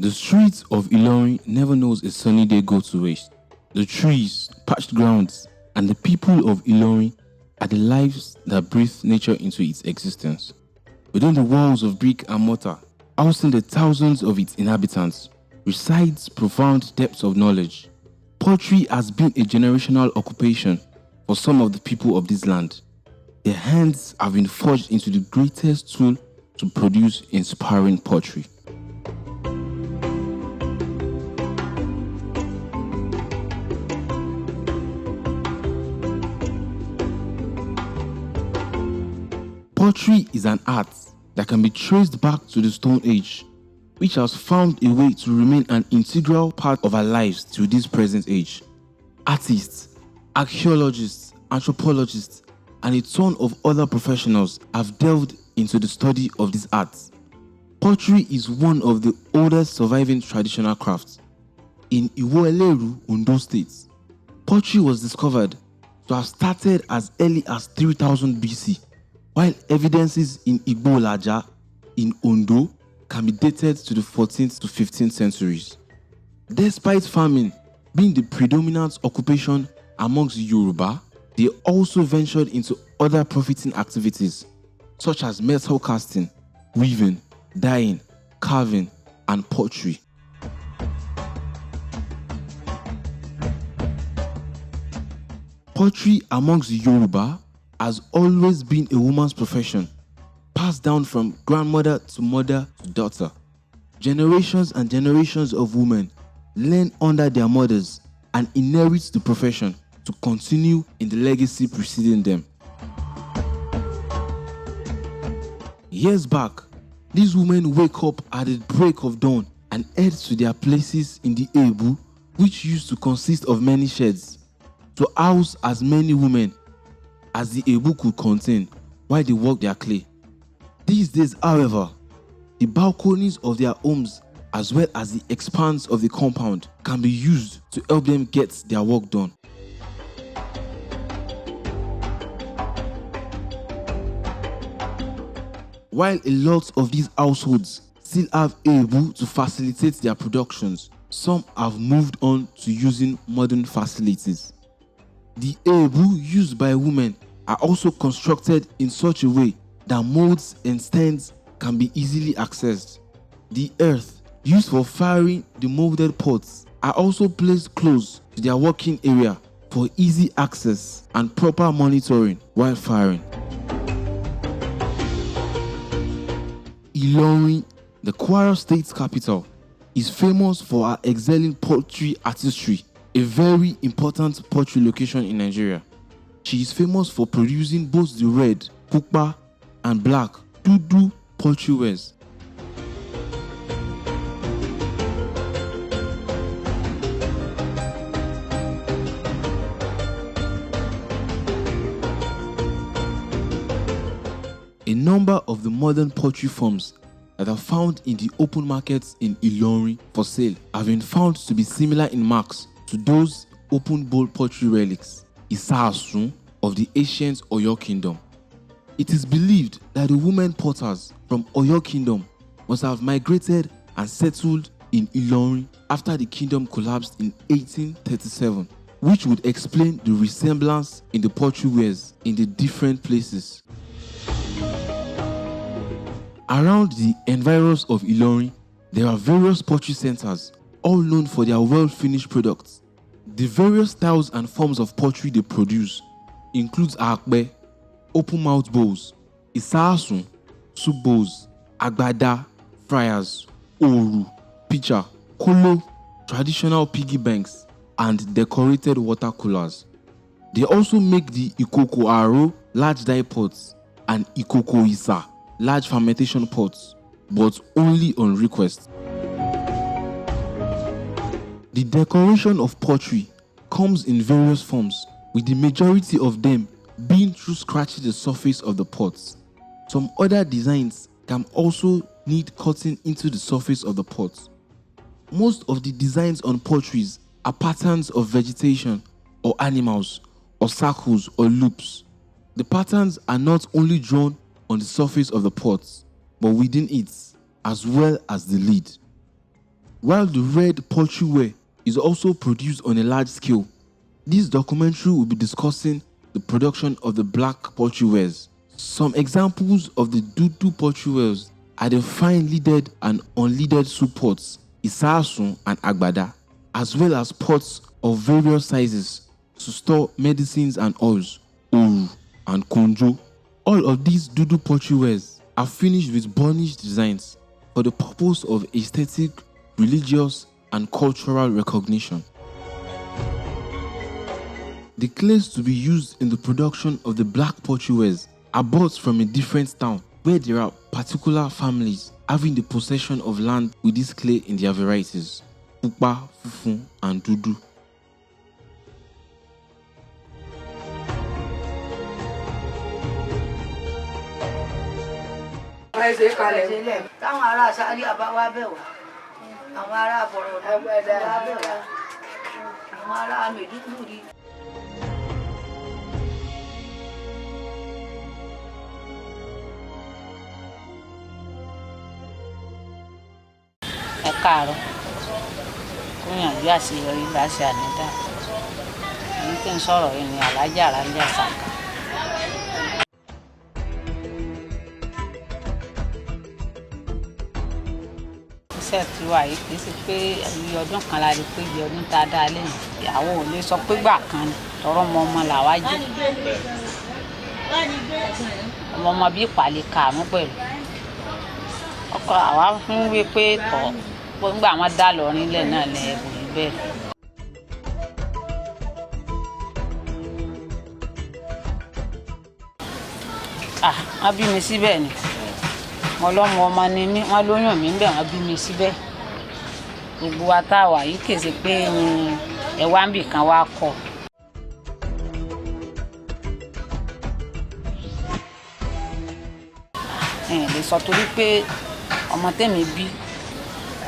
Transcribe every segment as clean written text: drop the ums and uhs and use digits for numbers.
The streets of Ilorin never knows a sunny day go to waste. The trees, parched grounds, and the people of Ilorin are the lives that breathe nature into its existence. Within the walls of brick and mortar, housing the thousands of its inhabitants, resides profound depths of knowledge. Pottery has been a generational occupation for some of the people of this land. Their hands have been forged into the greatest tool to produce inspiring pottery. Pottery is an art that can be traced back to the Stone Age, which has found a way to remain an integral part of our lives to this present age. Artists, archaeologists, anthropologists, and a ton of other professionals have delved into the study of this art. Pottery is one of the oldest surviving traditional crafts. In Iwo-Eleru, Ondo State, pottery was discovered to have started as early as 3000 BC, while evidences in Igbo-Laja in Ondo can be dated to the 14th to 15th centuries. Despite farming being the predominant occupation amongst Yoruba, they also ventured into other profiting activities such as metal casting, weaving, dyeing, carving, and pottery. Pottery amongst Yoruba has always been a woman's profession, passed down from grandmother to mother to daughter. Generations and generations of women learn under their mothers and inherit the profession to continue in the legacy preceding them. Years back, these women wake up at the break of dawn and head to their places in the Ebu, which used to consist of many sheds, to house as many women as the Ebu could contain while they worked their clay. These days, however, the balconies of their homes as well as the expanse of the compound can be used to help them get their work done. While a lot of these households still have Ebu to facilitate their productions, some have moved on to using modern facilities. The Ebu used by women are also constructed in such a way that molds and stands can be easily accessed. The earth used for firing the molded pots are also placed close to their working area for easy access and proper monitoring while firing. Ilorin, the Kwara State capital, is famous for her excelling pottery artistry, a very important pottery location in Nigeria. She is famous for producing both the red, pupa, and black DUDU pottery wares. A number of the modern pottery forms that are found in the open markets in Ilorin for sale have been found to be similar in marks to those open bowl pottery relics, Isaasun, of the ancient Oyo Kingdom. It is believed that the women potters from Oyo Kingdom must have migrated and settled in Ilorin after the kingdom collapsed in 1837, which would explain the resemblance in the pottery wares in the different places. Around the environs of Ilorin, there are various pottery centers, all known for their well-finished products. The various styles and forms of pottery they produce includes akbe, open-mouth bowls, isaasun, soup bowls, agbada, fryers, oru, pitcher, kolo, traditional piggy banks, and decorated water coolers. They also make the ikoko aro, large dye pots, and ikoko isa, large fermentation pots, but only on request. The decoration of pottery comes in various forms, with the majority of them being through scratching the surface of the pots. Some other designs can also need cutting into the surface of the pots. Most of the designs on potteries are patterns of vegetation or animals or circles or loops. The patterns are not only drawn on the surface of the pots, but within it, as well as the lid. while the red pottery ware is also produced on a large scale. This documentary will be discussing the production of the black pottery wares. Some examples of the DUDU pottery wares are the fine leaded and unleaded soup pots, isasun and agbada, as well as pots of various sizes to store medicines and oils, oru and konjo. All of these DUDU pottery wares are finished with burnished designs for the purpose of aesthetic, religious and cultural recognition. The clays to be used in the production of the black pottery wares are bought from a different town where there are particular families having the possession of land with this clay in their varieties, pupa, funfun and dudu. Ẹ káàárọ̀ kó yànjú àṣeyọrí láṣẹ ànídá ẹni tí ń sọ̀rọ̀ yìí ni Alájà Ráńjà Sàká. Iṣẹ́ tiwa yìí kì í ṣe pé iye ọdún kan la lè pé iye ọdún tá a dá lẹ́yìn ìyàwó ò lè sọ pé gbà kan ni tọrọ ọmọ làwa jẹ́ ọmọ bíi ìpàlẹ̀ karùn-ún pẹ̀lú ọkọ àwa fún wí pé tọ̀ nígbà wọn dá lọ nílẹ̀ náà lẹ ẹ̀bùn yìí bẹ́ẹ̀. Wọ́n bí mi síbẹ̀ ni mo lọ́mọ ọmọ ni mí wọ́n lóyún mi bẹ́ẹ̀ wọ́n bí mi síbẹ̀ gbogbo wa tá a wà yìí kèsì pé ẹ wá ń bì kan wá kọ. Lè sọ torí pé ọmọ tèmi bí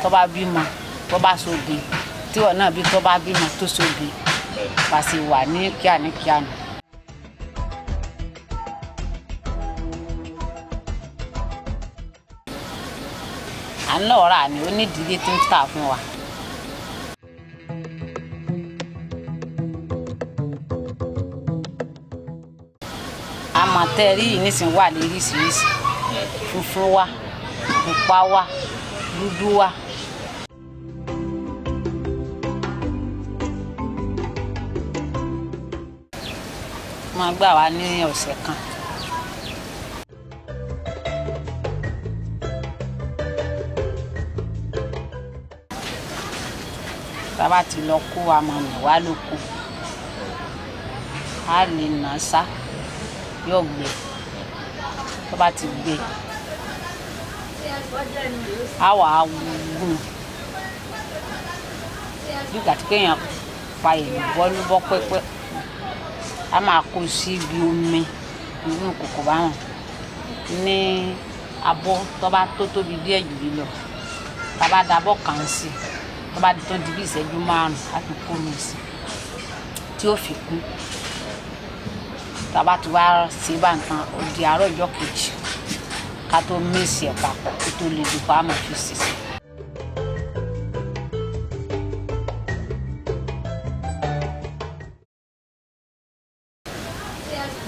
tó bá bímọ tó bá ṣoge tíwọ náà bí tó bá bímọ tó ṣoge bá sì wà ní kíá nù. À ń lọ rà ní onídìílé tí ń tà fún wa. Àmọ̀tẹ́rì yìí nísìnyí wà lóríṣiríṣi funfun wa pupa wa dúdú wa. Máa gbà wá ní ọ̀sẹ̀ kan. Tá bá ti lọ kó àmọ̀ mi wá lóko a lè nà sá yóò gbẹ tó bá ti gbẹ a wà á gùn bí gàtí kéèyàn pa èlùbọ́ lúbọ́ pẹ́pẹ́ a máa kó sí ibi omi inú kòkò báwọn ní abọ́ tó bá tó tóbi díẹ̀ jù yìí lọ tá bá dabọ́ kàn sí tó bá tó di bí ìṣẹ́jú márùn-ún a tún kó mi sí tí ó fi kún tá bá ti wá ṣe bá nǹkan ó di àárọ̀ ọjọ́ kejì ká tó mèsì ẹ̀ papọ̀ kó tó lè dùn pa á mọ̀ fi ṣiṣẹ́.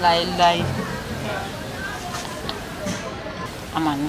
Láéláé àmọ́ ní.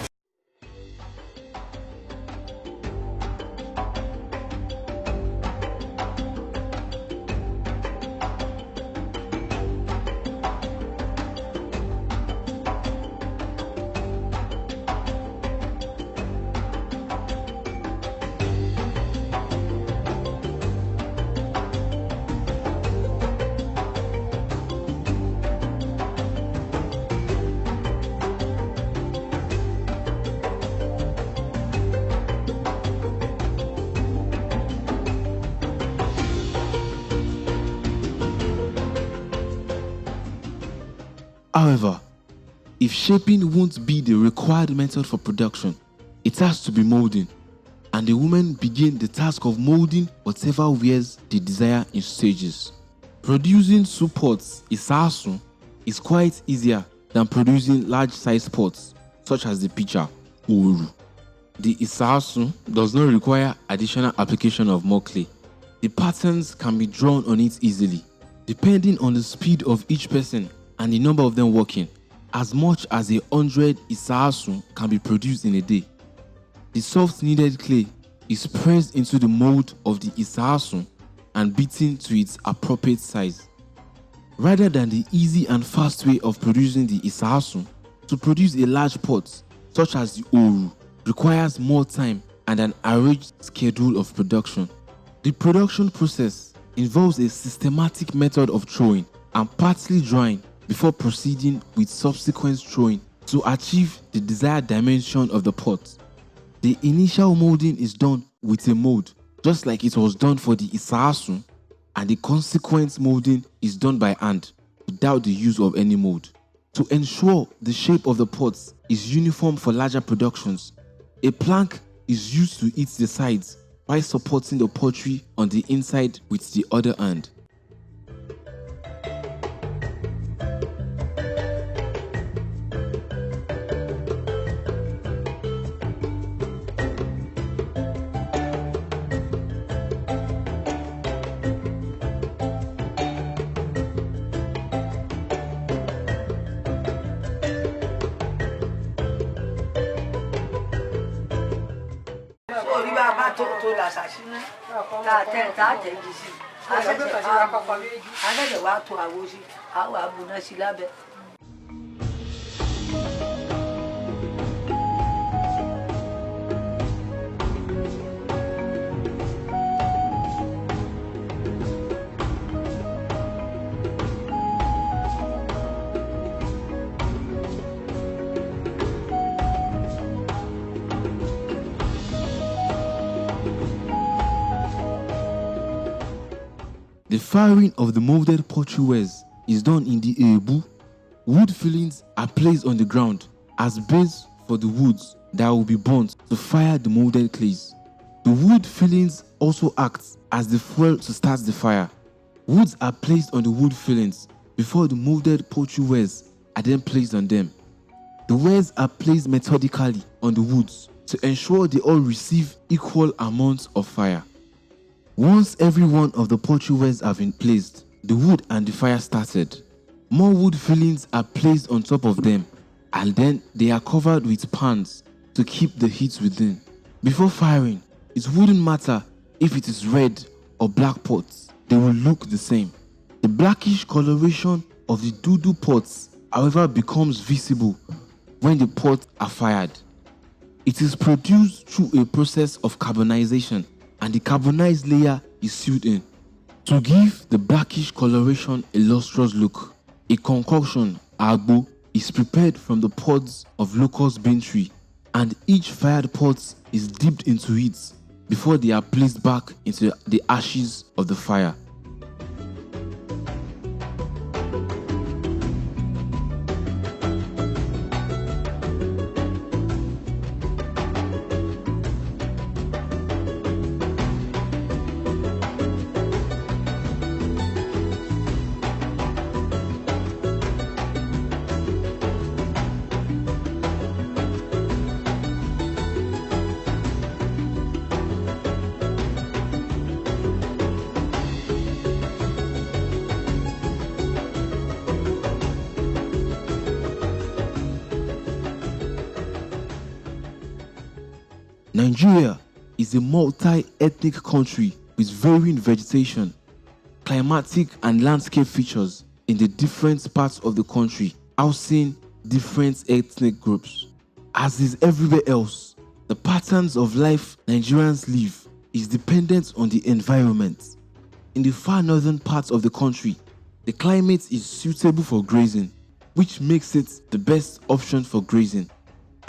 However, if shaping won't be the required method for production, it has to be molding, and the women begin the task of molding whatever wares they desire in stages. Producing soup pots isasun is quite easier than producing large size pots such as the pitcher oru. The isasu does not require additional application of more clay. The patterns can be drawn on it easily, depending on the speed of each person and the number of them working. As much as 100 isasu can be produced in a day. The soft kneaded clay is pressed into the mold of the isasu and beaten to its appropriate size. Rather than the easy and fast way of producing the isasu, to produce a large pot, such as the oru, requires more time and an arranged schedule of production. The production process involves a systematic method of throwing and partly drying before proceeding with subsequent throwing to achieve the desired dimension of the pot. The initial molding is done with a mold, just like it was done for the isasu, and the consequent molding is done by hand without the use of any mold. To ensure the shape of the pots is uniform for larger productions, a plank is used to eat the sides by supporting the pottery on the inside with the other hand. The firing of the molded pottery wares is done in the ebu. Wood fillings are placed on the ground as base for the woods that will be burnt to fire the molded clays. The wood fillings also act as the fuel to start the fire. Woods are placed on the wood fillings before the molded pottery wares are then placed on them. The wares are placed methodically on the woods to ensure they all receive equal amounts of fire. Once every one of the pottery wares have been placed, the wood and the fire started. More wood fillings are placed on top of them, and then they are covered with pans to keep the heat within. Before firing, it wouldn't matter if it is red or black pots, they will look the same. The blackish coloration of the DUDU pots, however, becomes visible when the pots are fired. It is produced through a process of carbonization, and the carbonized layer is sealed in. To give the blackish coloration a lustrous look, a concoction, agbo, is prepared from the pods of locust bean tree, and each fired pot is dipped into it before they are placed back into the ashes of the fire. Nigeria is a multi-ethnic country with varying vegetation, climatic and landscape features in the different parts of the country, housing different ethnic groups. As is everywhere else, the patterns of life Nigerians live is dependent on the environment. In the far northern parts of the country, the climate is suitable for grazing, which makes it the best option for grazing,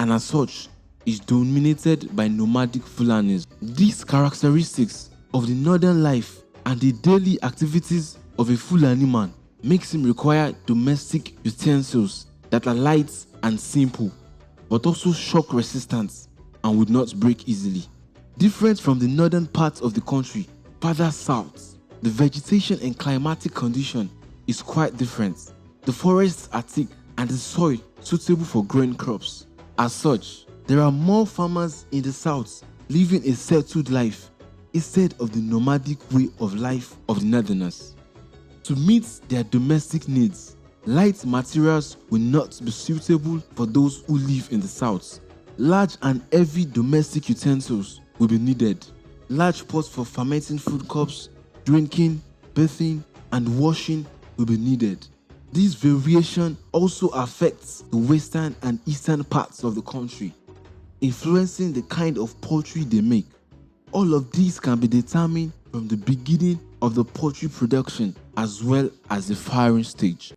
and as such, is dominated by nomadic Fulanis. These characteristics of the northern life and the daily activities of a Fulani man makes him require domestic utensils that are light and simple, but also shock resistant and would not break easily. Different from the northern parts of the country, further south, the vegetation and climatic condition is quite different. The forests are thick and the soil suitable for growing crops. As such, There are more farmers in the south living a settled life instead of the nomadic way of life of the northerners. To meet their domestic needs, light materials will not be suitable for those who live in the south. Large and heavy domestic utensils will be needed. Large pots for fermenting food cups, drinking, bathing, and washing will be needed. This variation also affects the western and eastern parts of the country, influencing the kind of pottery they make. All of these can be determined from the beginning of the pottery production as well as the firing stage.